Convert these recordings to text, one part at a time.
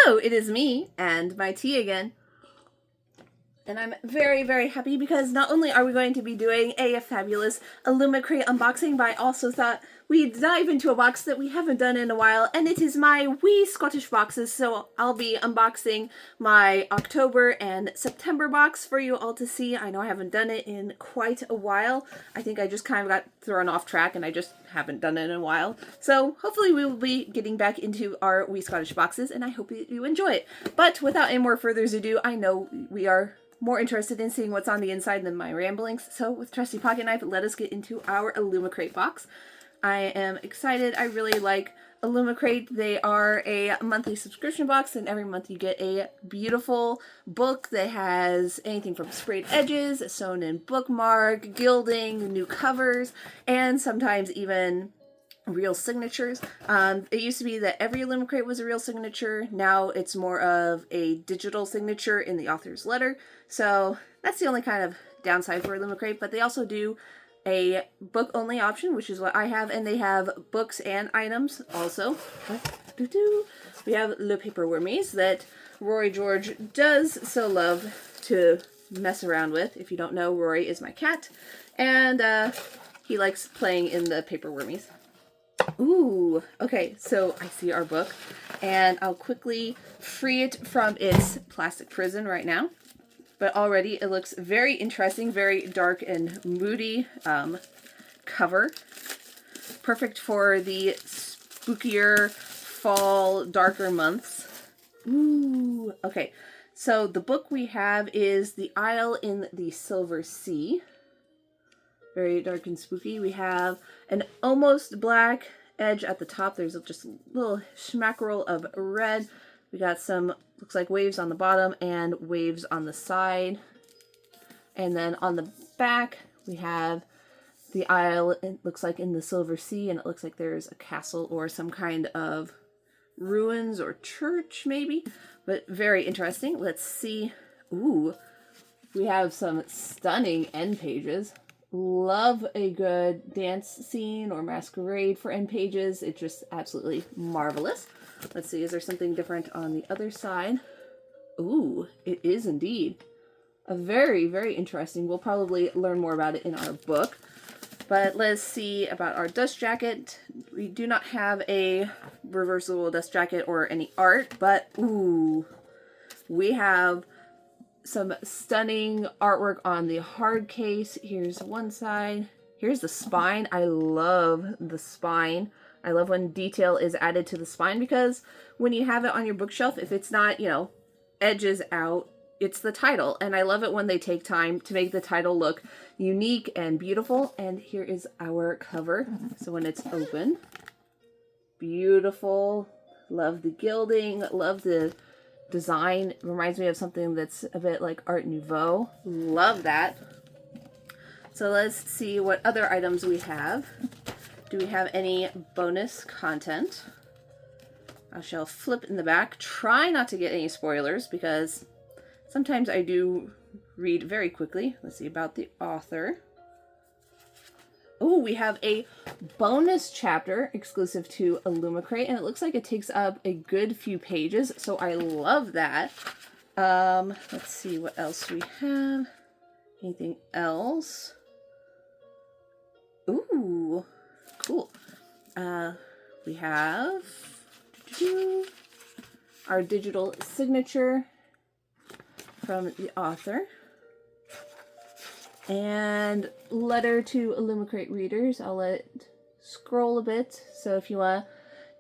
Hello, it is me and my tea again. And I'm very, very happy because not only are we going to be doing a fabulous Illumicrate unboxing, but I also thought we'd dive into a box that we haven't done in a while, and it is my Wee Scottish boxes. So I'll be unboxing my October and September box for you all to see. I know I haven't done it in quite a while. I think I just kind of got thrown off track and I just haven't done it in a while. So hopefully we will be getting back into our Wee Scottish boxes, and I hope you enjoy it. But without any more further ado, I know we are more interested in seeing what's on the inside than my ramblings. So with trusty pocket knife, let us get into our Illumicrate box. I am excited. I really like Illumicrate. They are a monthly subscription box, and every month you get a beautiful book that has anything from sprayed edges, sewn in bookmark, gilding, new covers, and sometimes even real signatures. It used to be that every Illumicrate was a real signature. Now it's more of a digital signature in the author's letter. So that's the only kind of downside for Illumicrate, but they also do a book only option, which is what I have, and they have books and items also. We have Le Paper Wormies that Rory George does so love to mess around with. If you don't know, Rory is my cat, and he likes playing in the paper wormies. Ooh, okay, so I see our book, and I'll quickly free it from its plastic prison right now. But already it looks very interesting, very dark and moody cover. Perfect for the spookier fall, darker months. Ooh, okay, so the book we have is The Isle in the Silver Sea. Very dark and spooky. We have an almost black edge at the top. There's just a little schmackerel of red. We got some, looks like waves on the bottom and waves on the side. And then on the back, we have the isle, it looks like in the Silver Sea, and it looks like there's a castle or some kind of ruins or church maybe, but very interesting. Let's see. Ooh, we have some stunning end pages. Love a good dance scene or masquerade for end pages. It's just absolutely marvelous. Let's see, is there something different on the other side? Ooh, it is indeed. A very, very interesting. We'll probably learn more about it in our book. But let's see about our dust jacket. We do not have a reversible dust jacket or any art, but ooh, we have some stunning artwork on the hard case. Here's one side. Here's the spine. I love the spine. I love when detail is added to the spine, because when you have it on your bookshelf, if it's not, you know, edges out, it's the title. And I love it when they take time to make the title look unique and beautiful. And here is our cover. So when it's open, beautiful. Love the gilding. Love the design. Reminds me of something that's a bit like Art Nouveau. Love that. So let's see what other items we have. Do we have any bonus content? I shall flip in the back. Try not to get any spoilers, because sometimes I do read very quickly. Let's see about the author. Oh, we have a bonus chapter exclusive to Illumicrate, and it looks like it takes up a good few pages, so I love that. Let's see what else we have. Anything else? Ooh, cool. We have our digital signature from the author. And letter to Illumicrate readers. I'll let it scroll a bit. So if you want to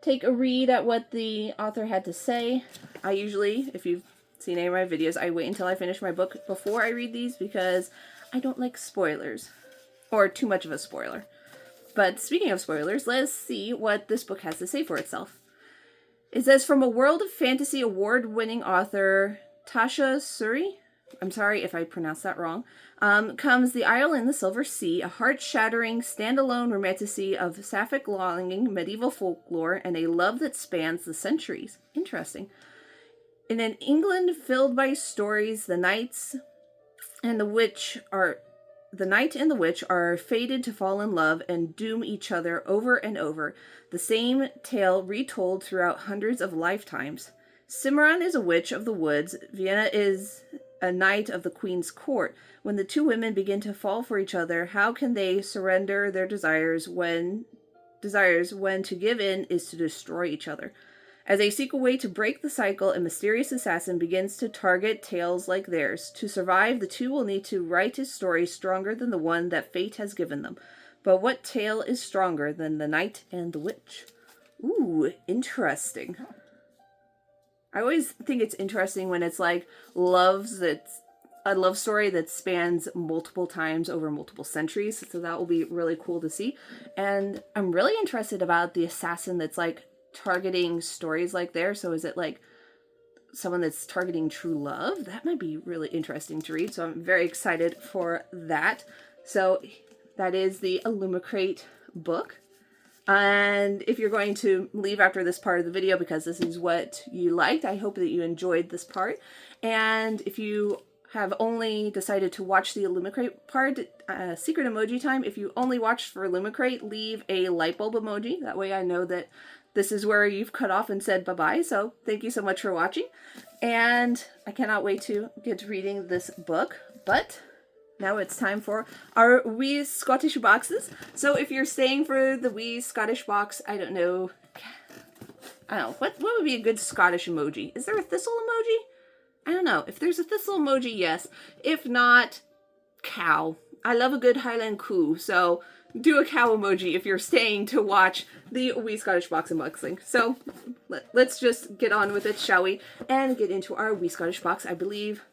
take a read at what the author had to say, I usually, if you've seen any of my videos, I wait until I finish my book before I read these, because I don't like spoilers, or too much of a spoiler. But speaking of spoilers, let's see what this book has to say for itself. It says, from a World of Fantasy award-winning author Tasha Suri, I'm sorry if I pronounced that wrong, comes The Isle in the Silver Sea, a heart-shattering, standalone romantasy of sapphic longing, medieval folklore, and a love that spans the centuries. Interesting. In an England filled by stories, the knight and the witch are fated to fall in love and doom each other over and over. The same tale retold throughout hundreds of lifetimes. Cimarron is a witch of the woods. Vienna is a knight of the queen's court. When the two women begin to fall for each other, how can they surrender their desires when to give in is to destroy each other? As they seek a way to break the cycle, a mysterious assassin begins to target tales like theirs. To survive, the two will need to write a story stronger than the one that fate has given them. But what tale is stronger than the knight and the witch? Ooh, interesting. I always think it's interesting when it's like that's a love story that spans multiple times over multiple centuries. So that will be really cool to see. And I'm really interested about the assassin that's like targeting stories like there. So is it like someone that's targeting true love? That might be really interesting to read. So I'm very excited for that. So that is the Illumicrate book. And if you're going to leave after this part of the video because this is what you liked, I hope that you enjoyed this part. And if you have only decided to watch the Illumicrate part, secret emoji time, if you only watched for Illumicrate, leave a light bulb emoji. That way I know that this is where you've cut off and said bye-bye. So thank you so much for watching. And I cannot wait to get to reading this book. But now it's time for our wee Scottish boxes. So if you're staying for the wee Scottish box, I don't know, what would be a good Scottish emoji? Is there a thistle emoji? I don't know. If there's a thistle emoji, yes. If not, cow. I love a good Highland coo, so do a cow emoji if you're staying to watch the wee Scottish box unboxing. So let's just get on with it, shall we? And get into our wee Scottish box. I believe,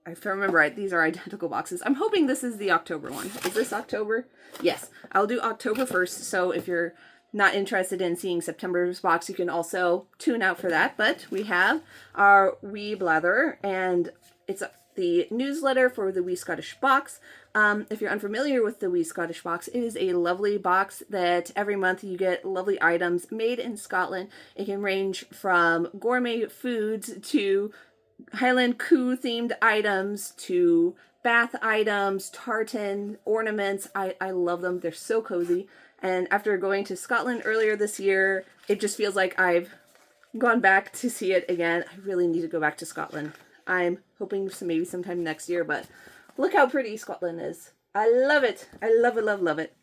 if I remember right, these are identical boxes. I'm hoping this is the October one. Is this October? Yes. I'll do October 1st, so if you're not interested in seeing September's box, you can also tune out for that. But we have our wee blather, and it's the newsletter for the wee Scottish box. If you're unfamiliar with the wee Scottish box, it is a lovely box that every month you get lovely items made in Scotland. It can range from gourmet foods to Highland coo themed items to bath items, tartan, ornaments. I love them. They're so cozy. And after going to Scotland earlier this year, it just feels like I've gone back to see it again. I really need to go back to Scotland. I'm hoping maybe sometime next year, but look how pretty Scotland is. I love it. I love it, love, love it.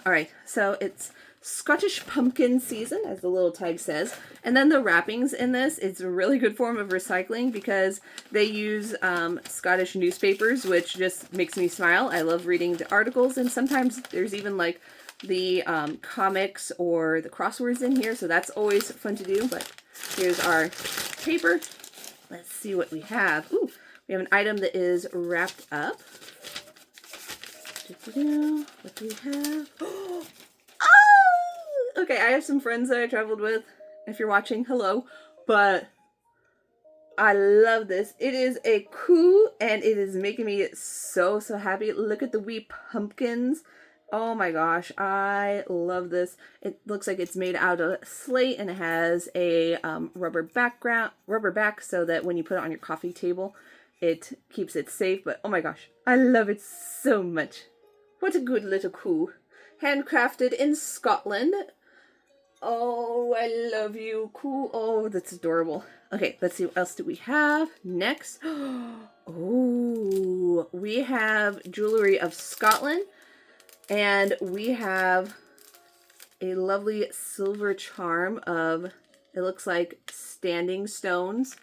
All right, so it's Scottish pumpkin season, as the little tag says. And then the wrappings in this, it's a really good form of recycling because they use Scottish newspapers, which just makes me smile. I love reading the articles, and sometimes there's even like the comics or the crosswords in here, so that's always fun to do. But here's our paper. Let's see what we have. Ooh, we have an item that is wrapped up. What do we have? Oh! Okay, I have some friends that I traveled with. If you're watching, hello. But I love this. It is a coo, and it is making me so, so happy. Look at the wee pumpkins. Oh my gosh, I love this. It looks like it's made out of slate, and it has a rubber back so that when you put it on your coffee table, it keeps it safe. But oh my gosh, I love it so much. What a good little coo. Handcrafted in Scotland. Oh, I love you, coo. Oh, that's adorable. Okay, let's see what else do we have next. Oh, we have Jewelry of Scotland. And we have a lovely silver charm of, it looks like standing stones.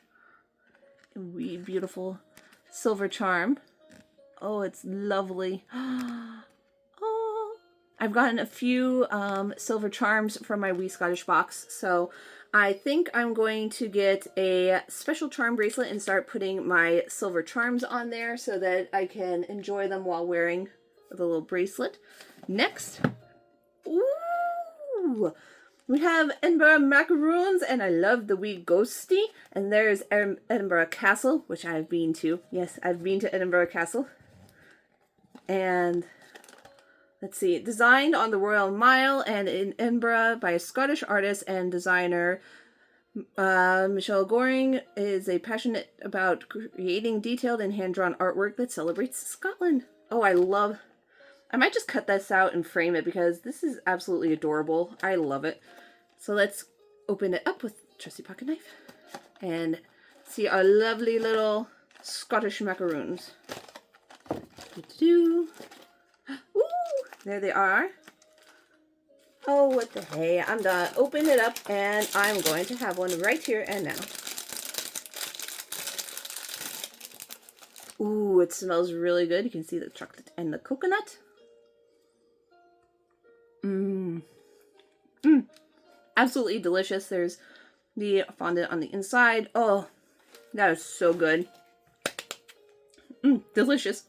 A wee beautiful silver charm. Oh, it's lovely. Oh, I've gotten a few silver charms from my wee Scottish box, so I think I'm going to get a special charm bracelet and start putting my silver charms on there so that I can enjoy them while wearing the little bracelet. Next, ooh, we have Edinburgh macaroons, and I love the wee ghosty. And there's Edinburgh Castle, which I've been to. Yes, I've been to Edinburgh Castle. And let's see, designed on the Royal Mile and in Edinburgh by a Scottish artist and designer. Michelle Goring is a passionate about creating detailed and hand-drawn artwork that celebrates Scotland. Oh, I might just cut this out and frame it because this is absolutely adorable. I love it. So let's open it up with trusty pocket knife. And see our lovely little Scottish macaroons. Ooh, there they are. Oh, what the hey. I'm done. Open it up and I'm going to have one right here and now. Ooh, it smells really good. You can see the chocolate and the coconut. Absolutely delicious. There's the fondant on the inside. Oh, that is so good. Delicious.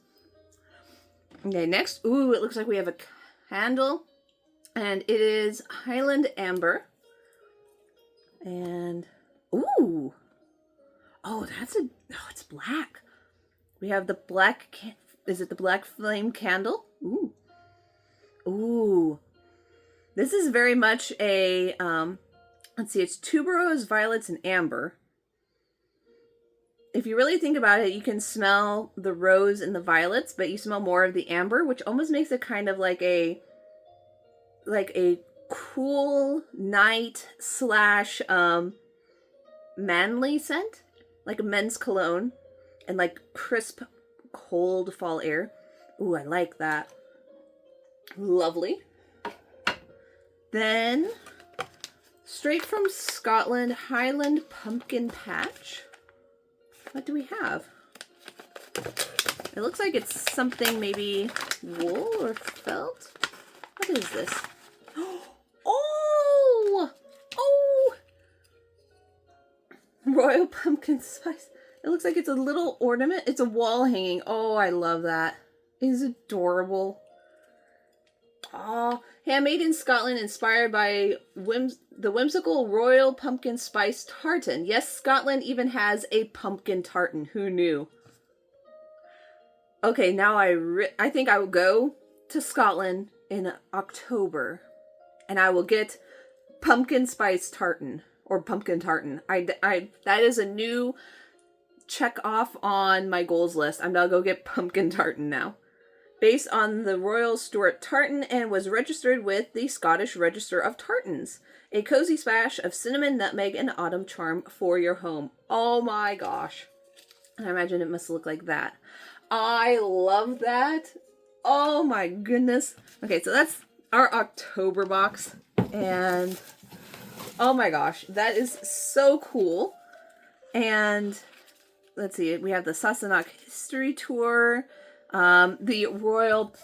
Okay, next. Ooh, it looks like we have a candle. And it is Highland Amber. And, ooh. Oh, it's black. We have the black, is it the black flame candle? Ooh. Ooh. This is very much a, let's see, it's tuberose, violets, and amber. If you really think about it, you can smell the rose and the violets, but you smell more of the amber, which almost makes it kind of like a cool night / manly scent, like a men's cologne, and like crisp, cold fall air. Ooh, I like that. Lovely. Then, straight from Scotland, Highland Pumpkin Patch. What do we have? It looks like it's something maybe wool or felt. What is this? Oh! Oh! Royal Pumpkin Spice. It looks like it's a little ornament. It's a wall hanging. Oh, I love that. It is adorable. Oh, handmade in Scotland, inspired by the whimsical Royal Pumpkin Spice Tartan. Yes, Scotland even has a pumpkin tartan. Who knew? Okay, now I think I will go to Scotland in October, and I will get pumpkin spice tartan or pumpkin tartan. That is a new check off on my goals list. I'm gonna go get pumpkin tartan now. Based on the Royal Stuart tartan and was registered with the Scottish Register of Tartans. A cozy splash of cinnamon, nutmeg, and autumn charm for your home. Oh my gosh. I imagine it must look like that. I love that. Oh my goodness. Okay, so that's our October box. And oh my gosh, that is so cool. And let's see, we have the Sassenach History Tour. The Royal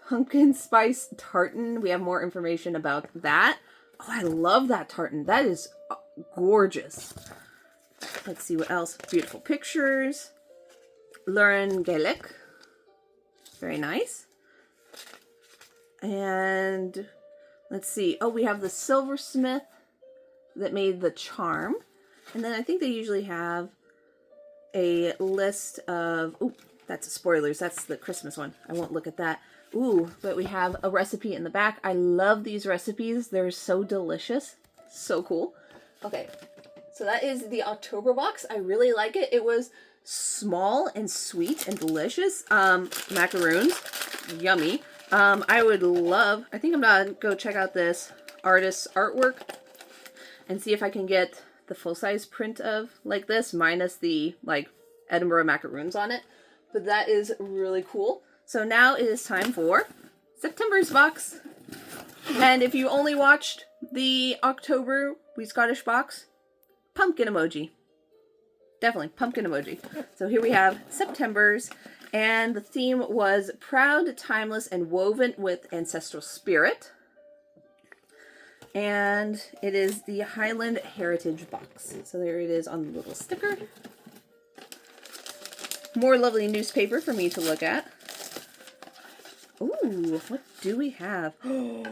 Pumpkin Spice Tartan. We have more information about that. Oh, I love that tartan. That is gorgeous. Let's see what else. Beautiful pictures. Lauren Gaelic. Very nice. And let's see. Oh, we have the silversmith that made the charm. And then I think they usually have a list of... Ooh, that's spoilers. That's the Christmas one. I won't look at that. Ooh, but we have a recipe in the back. I love these recipes. They're so delicious. So cool. Okay, so that is the October box. I really like it. It was small and sweet and delicious. Macaroons. Yummy. I would love... I think I'm gonna go check out this artist's artwork and see if I can get the full-size print of like this, minus the like Edinburgh macaroons on it. But that is really cool. So now it is time for September's box. And if you only watched the October Wee Scottish box, pumpkin emoji. Definitely, pumpkin emoji. So here we have September's, and the theme was proud, timeless, and woven with ancestral spirit. And it is the Highland Heritage box. So there it is on the little sticker. More lovely newspaper for me to look at. Ooh, what do we have? I'm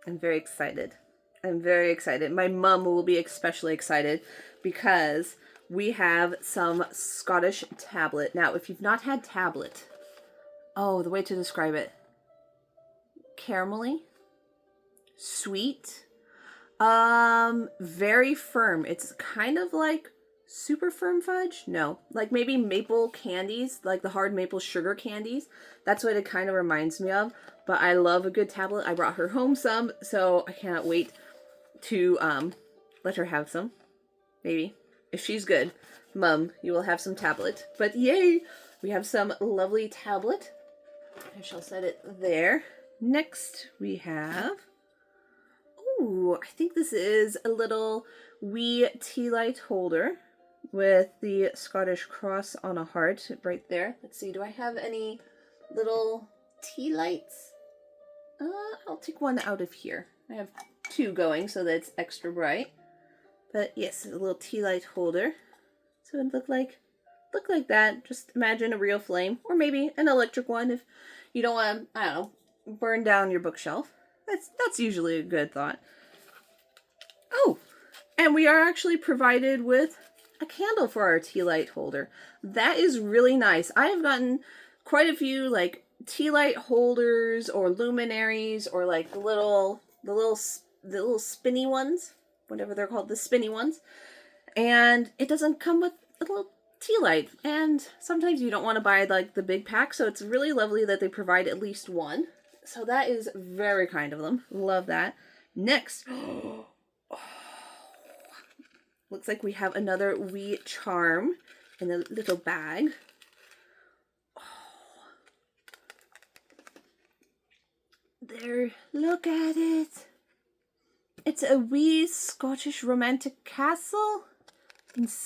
very excited. I'm very excited. My mom will be especially excited because we have some Scottish tablet. Now, if you've not had tablet, oh, the way to describe it. Caramelly, sweet, very firm. It's kind of like super firm fudge? No. Like maybe maple candies, like the hard maple sugar candies. That's what it kind of reminds me of. But I love a good tablet. I brought her home some, so I cannot wait to let her have some. Maybe. If she's good, Mum, you will have some tablet. But yay! We have some lovely tablet. I shall set it there. Next we have... Ooh, I think this is a little wee tea light holder with the Scottish cross on a heart right there. Let's see, do I have any little tea lights? I'll take one out of here. I have two going so that it's extra bright. But yes, a little tea light holder. So it look like that. Just imagine a real flame, or maybe an electric one if you don't want to, I don't know, burn down your bookshelf. That's usually a good thought. Oh, and we are actually provided with a candle for our tea light holder. That is really nice. I have gotten quite a few like tea light holders or luminaries or like the little spinny ones, whatever they're called, the spinny ones. And it doesn't come with a little tea light. And sometimes you don't want to buy like the big pack, so it's really lovely that they provide at least one. So that is very kind of them. Love that. Next, looks like we have another wee charm in a little bag. There, look at it. It's a wee Scottish romantic castle in